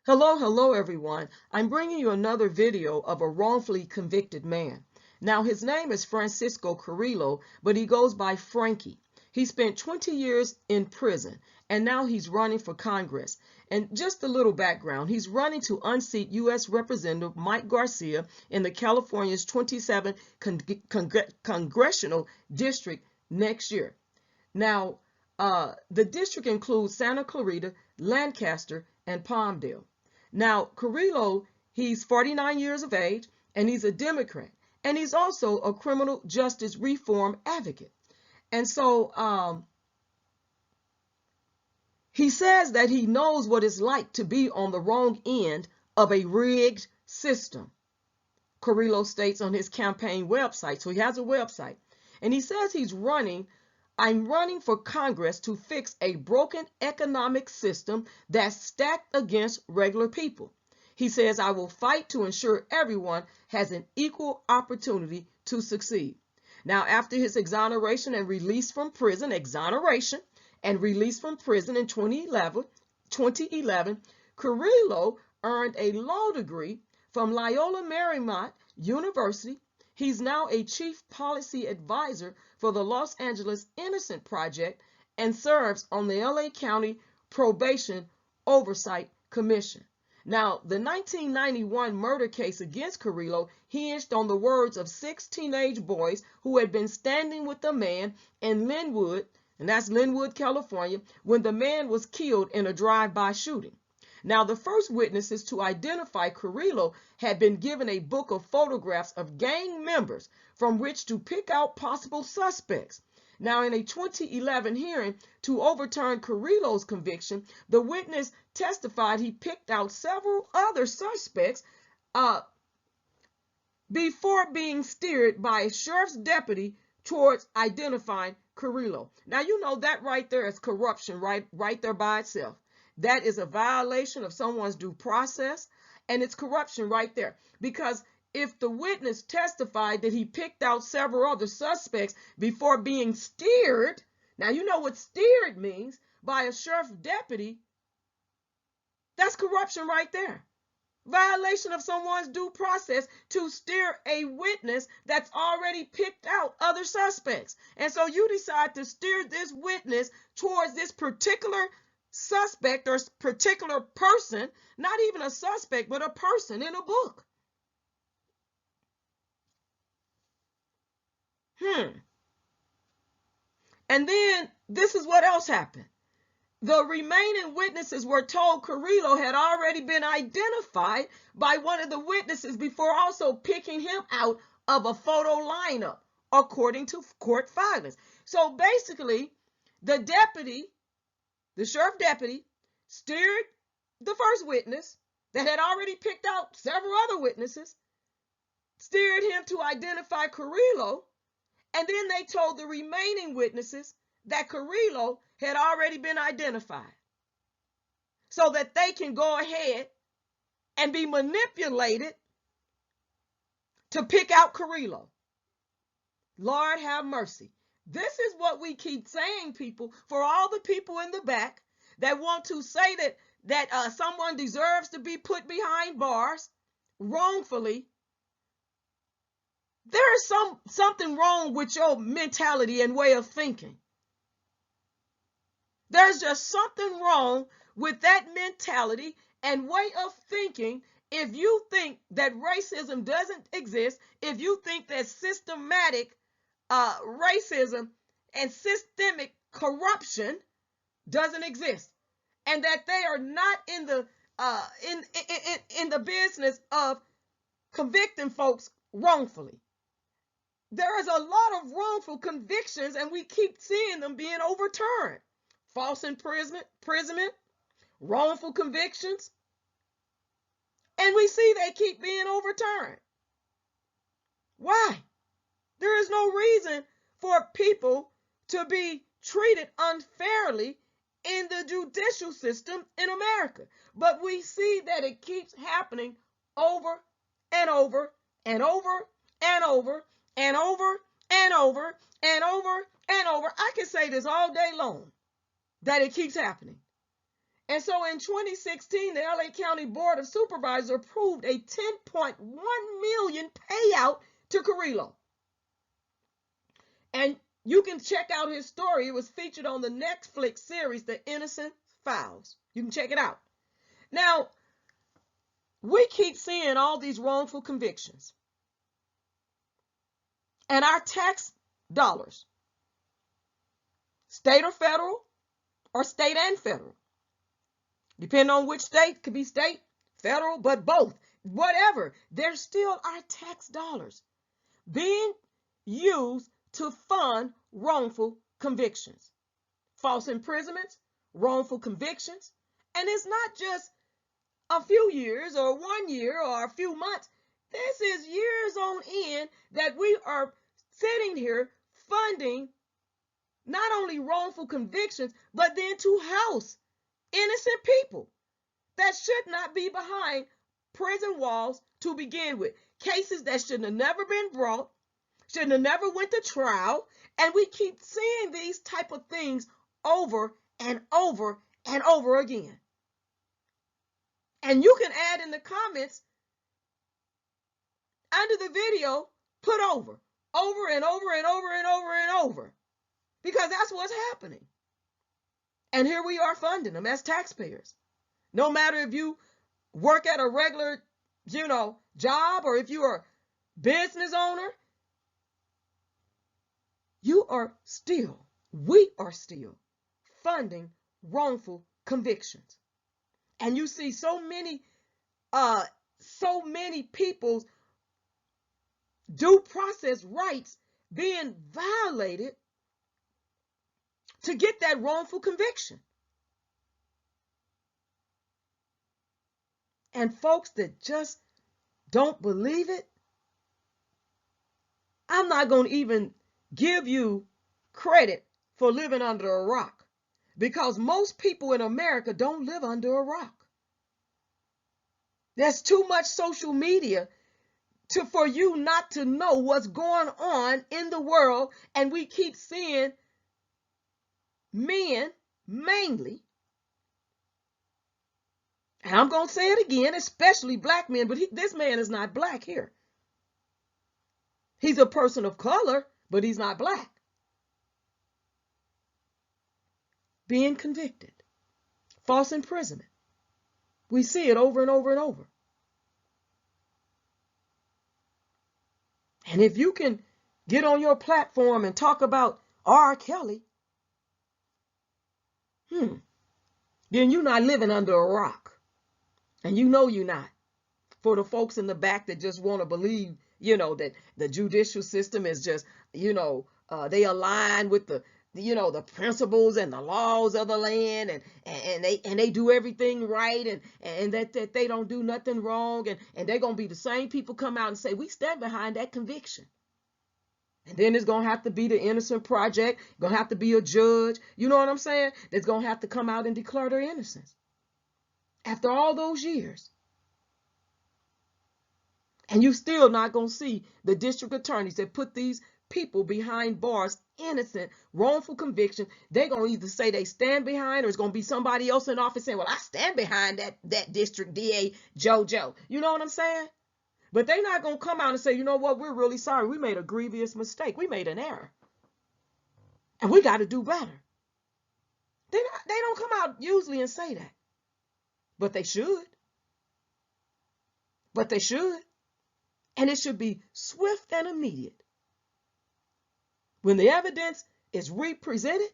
Hello everyone. I'm bringing you another video of a wrongfully convicted man. Now his name is Francisco Carrillo, but he goes by Franky. He spent 20 years in prison and now he's running for Congress. And just a little background, he's running to unseat U.S. Representative Mike Garcia in the California's 27th Congressional District next year. Now, the district includes Santa Clarita, Lancaster, and Palmdale. Now, Carrillo, he's 49 years of age, and he's a Democrat, and he's also a criminal justice reform advocate. And so he says that he knows what it's like to be on the wrong end of a rigged system, Carrillo states on his campaign website. So he has a website, and he says I'm running for Congress to fix a broken economic system that's stacked against regular people. He says, I will fight to ensure everyone has an equal opportunity to succeed. Now, after his exoneration and release from prison in 2011, Carrillo earned a law degree from Loyola Marymount University. He's now a chief policy advisor for the Los Angeles Innocent Project and serves on the LA County Probation Oversight Commission. Now, the 1991 murder case against Carrillo hinged on the words of 6 teenage boys who had been standing with the man in Linwood, and that's Linwood, California, when the man was killed in a drive-by shooting. Now, the first witnesses to identify Carrillo had been given a book of photographs of gang members from which to pick out possible suspects. Now, in a 2011 hearing to overturn Carrillo's conviction, the witness testified he picked out several other suspects before being steered by a sheriff's deputy towards identifying Carrillo. Now, you know that right there is corruption, right there by itself. That is a violation of someone's due process, and it's corruption right there. Because if the witness testified that he picked out several other suspects before being steered, now you know what steered means, by a sheriff's deputy, that's corruption right there. Violation of someone's due process to steer a witness that's already picked out other suspects. And so you decide to steer this witness towards this particular suspect or particular person, not even a suspect, but a person in a book. And then this is what else happened. The remaining witnesses were told Carrillo had already been identified by one of the witnesses before also picking him out of a photo lineup, according to court filings. So basically, the sheriff deputy steered the first witness that had already picked out several other witnesses, steered him to identify Carrillo, and then they told the remaining witnesses that Carrillo had already been identified so that they can go ahead and be manipulated to pick out Carrillo. Lord have mercy. This is what we keep saying, people, for all the people in the back that want to say that someone deserves to be put behind bars wrongfully. There is something wrong with your mentality and way of thinking. There's just something wrong with that mentality and way of thinking if you think that racism doesn't exist, if you think that systematic racism and systemic corruption doesn't exist, and that they are not in the business of convicting folks wrongfully. There is a lot of wrongful convictions, and we keep seeing them being overturned. False imprisonment, wrongful convictions, and we see they keep being overturned. Why? There is no reason for people to be treated unfairly in the judicial system in America. But we see that it keeps happening over and over and over and over and over and over and over and over. I can say this all day long, that it keeps happening. And so in 2016, the LA County Board of Supervisors approved a $10.1 million payout to Carrillo. And you can check out his story. It was featured on the Netflix series, The Innocent Files. You can check it out. Now, we keep seeing all these wrongful convictions. And our tax dollars, state or federal, or state and federal, depending on which state, could be state, federal, but both, whatever, they're still our tax dollars being used to fund wrongful convictions, false imprisonments, wrongful convictions. And it's not just a few years or 1 year or a few months. This is years on end that we are sitting here funding not only wrongful convictions, but then to house innocent people that should not be behind prison walls to begin with. Cases that shouldn't have never been brought, shouldn't have never went to trial. And we keep seeing these type of things over and over and over again. And you can add in the comments under the video, put over and over and over and over and over, because that's what's happening. And here we are funding them as taxpayers. No matter if you work at a regular, job, or if you are a business owner, we are still funding wrongful convictions. And you see so many people's due process rights being violated to get that wrongful conviction. And folks that just don't believe it, I'm not going to even give you credit for living under a rock, because most people in America don't live under a rock. There's too much social media for you not to know what's going on in the world. And we keep seeing men mainly, and I'm going to say it again, especially black men, but this man is not black here. He's a person of color, but he's not black. Being convicted, false imprisonment. We see it over and over and over. And if you can get on your platform and talk about R. Kelly, then you're not living under a rock. And you know you're not. For the folks in the back that just want to believe, that the judicial system is just, they align with the principles and the laws of the land, and they do everything right, and that they don't do nothing wrong, and they're going to be the same people come out and say, we stand behind that conviction. And then it's going to have to be the Innocent Project, going to have to be a judge, you know what I'm saying, that's going to have to come out and declare their innocence after all those years. And you still not going to see the district attorneys that put these people behind bars, innocent, wrongful conviction. They're going to either say they stand behind, or it's going to be somebody else in office saying, well, I stand behind that district DA JoJo. You know what I'm saying? But they're not going to come out and say, you know what, we're really sorry. We made a grievous mistake. We made an error. And we got to do better. They don't come out usually and say that. But they should. And it should be swift and immediate. When the evidence is re-presented,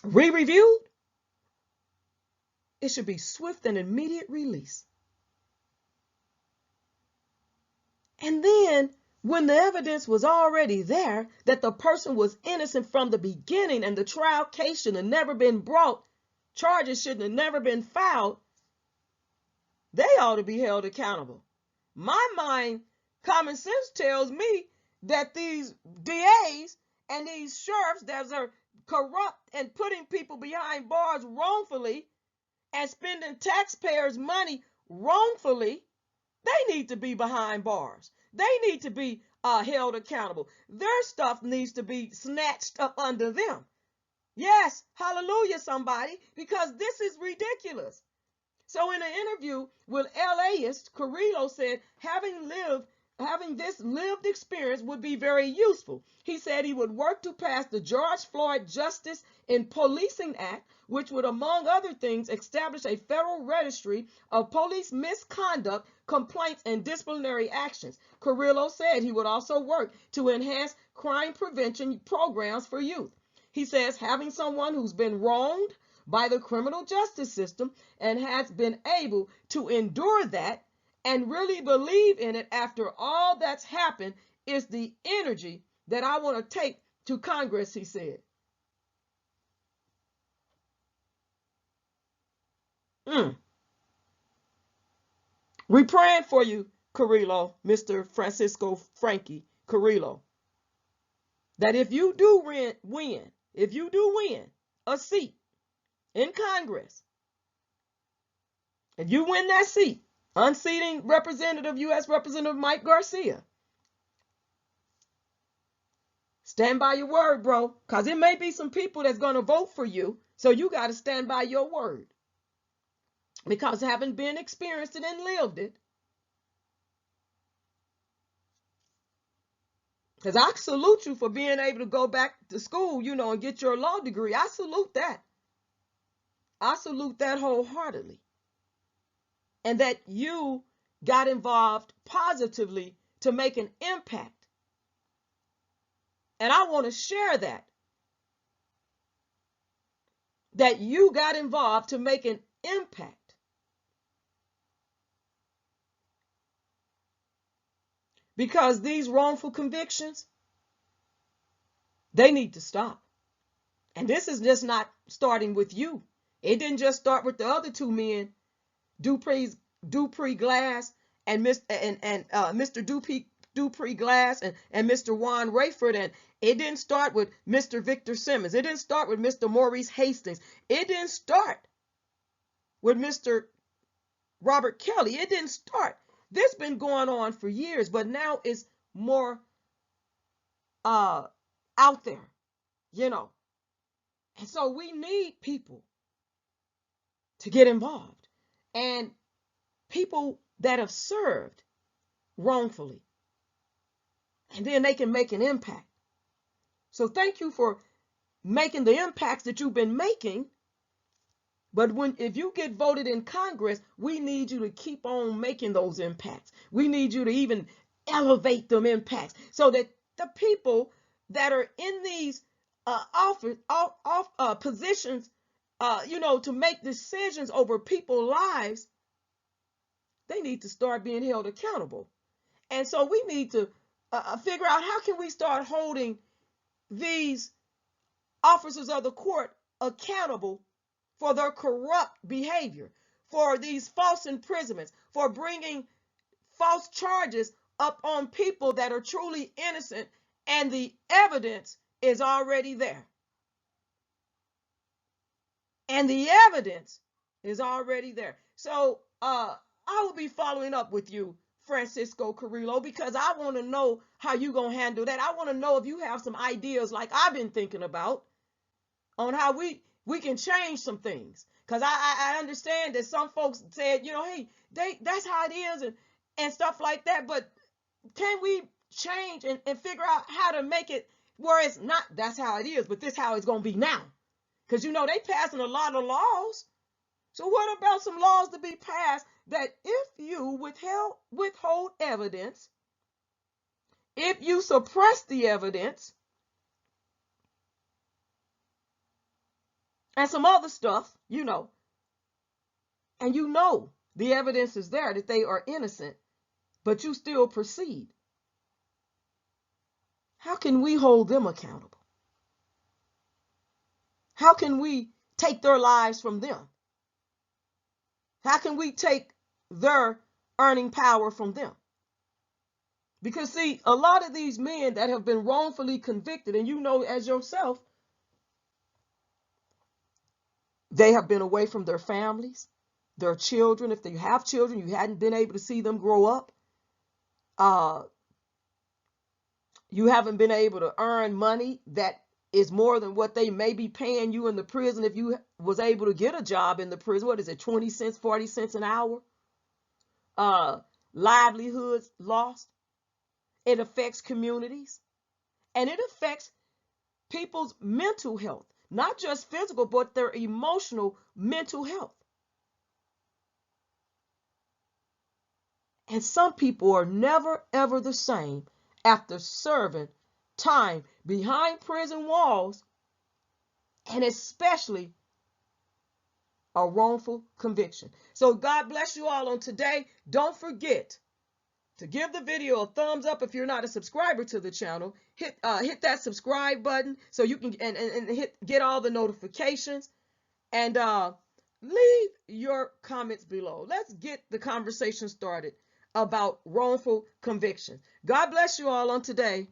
re-reviewed, it should be swift and immediate release. And then, when the evidence was already there, that the person was innocent from the beginning and the trial case should have never been brought, charges shouldn't have never been filed, they ought to be held accountable. My mind, common sense tells me that these DAs and these sheriffs that are corrupt and putting people behind bars wrongfully and spending taxpayers' money wrongfully, they need to be behind bars. They need to be held accountable. Their stuff needs to be snatched up under them. Yes, hallelujah, somebody, because this is ridiculous. So in an interview with LAist, Carrillo said having this lived experience would be very useful. He said he would work to pass the George Floyd Justice in Policing Act, which would, among other things, establish a federal registry of police misconduct, complaints, and disciplinary actions. Carrillo said he would also work to enhance crime prevention programs for youth. He says having someone who's been wronged by the criminal justice system and has been able to endure that and really believe in it after all that's happened is the energy that I want to take to Congress, he said. We're praying for you, Carrillo, Mr. Francisco Franky Carrillo, that if you do win a seat in Congress, if you win that seat, unseating U.S. Representative Mike Garcia, stand by your word, bro, because it may be some people that's going to vote for you, so you got to stand by your word. Because having been experienced it and lived it, because I salute you for being able to go back to school, and get your law degree. I salute that. I salute that wholeheartedly. And that you got involved positively to make an impact. And I want to share that you got involved to make an impact. Because these wrongful convictions, they need to stop. And this is just not starting with you. It didn't just start with the other two men, Dupree Glass and Mr. Dupree Glass and Mr. Juan Rayford. And it didn't start with Mr. Victor Simmons. It didn't start with Mr. Maurice Hastings. It didn't start with Mr. Robert Kelly. It didn't start. This been going on for years, but now it's more out there, And so we need people to get involved, and people that have served wrongfully, and then they can make an impact. So thank you for making the impacts that you've been making. But if you get voted in Congress, we need you to keep on making those impacts. We need you to even elevate them impacts so that the people that are in these positions, to make decisions over people's lives, they need to start being held accountable. And so we need to figure out how can we start holding these officers of the court accountable for their corrupt behavior, for these false imprisonments, for bringing false charges up on people that are truly innocent, and the evidence is already there. And the evidence is already there. So I will be following up with you, Francisco Carrillo, because I want to know how you're going to handle that. I want to know if you have some ideas like I've been thinking about on how we can change some things. Because I understand that some folks said, hey, that's how it is and stuff like that. But can we change and figure out how to make it where it's not that's how it is, but this how it's going to be now? Because, they passing a lot of laws. So what about some laws to be passed that if you withhold evidence, if you suppress the evidence, and some other stuff, and the evidence is there that they are innocent, but you still proceed, how can we hold them accountable? How can we take their lives from them? How can we take their earning power from them? Because, see, a lot of these men that have been wrongfully convicted, and as yourself, they have been away from their families, their children. If they have children, you hadn't been able to see them grow up. You haven't been able to earn money that is more than what they may be paying you in the prison if you was able to get a job in the prison. What is it, 20 cents, 40 cents an hour? Livelihoods lost. It affects communities, and it affects people's mental health, not just physical, but their emotional mental health. And some people are never, ever the same after serving time behind prison walls, and especially a wrongful conviction. So God bless you all on today. Don't forget to give the video a thumbs up if you're not a subscriber to the channel. Hit that subscribe button so you can get all the notifications, and leave your comments below. Let's get the conversation started about wrongful conviction. God bless you all on today.